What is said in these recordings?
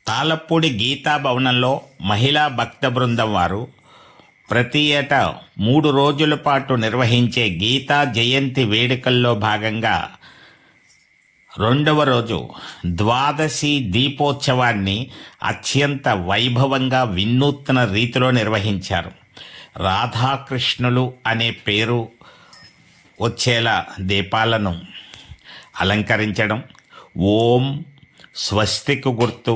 తాళపూడి గీతా భవనంలో మహిళా భక్త బృందం వారు ప్రతి ఏటా 3 రోజుల పాటు నిర్వహించే గీతా జయంతి వేడుకల్లో భాగంగా రెండవ రోజు ద్వాదశి దీపోత్సవాన్ని అత్యంత వైభవంగా వినూత్న రీతిలో నిర్వహించారు. రాధాకృష్ణులు అనే పేరు వచ్చేలా దీపాలను అలంకరించడం, ఓం, స్వస్తికు గుర్తు,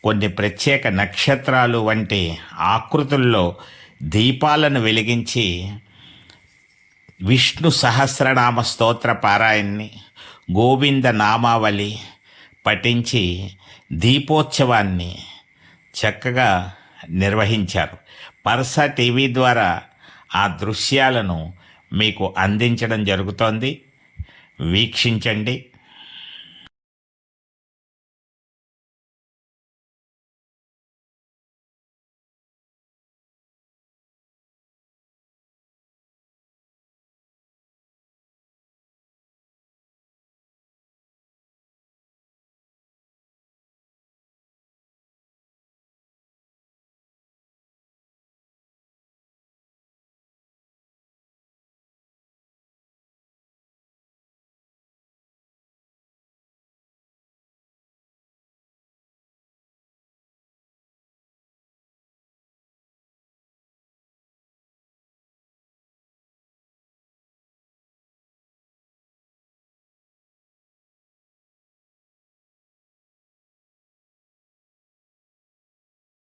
కొన్ని ప్రత్యేక నక్షత్రాలు వంటి ఆకృతుల్లో దీపాలను వెలిగించి విష్ణు సహస్రనామ స్తోత్ర పారాయణని, గోవింద నామావళి పఠించి దీపోత్సవాన్ని చక్కగా నిర్వహించారు. పర్స టీవీ ద్వారా ఆ దృశ్యాలను మీకు అందించడం జరుగుతోంది. వీక్షించండి.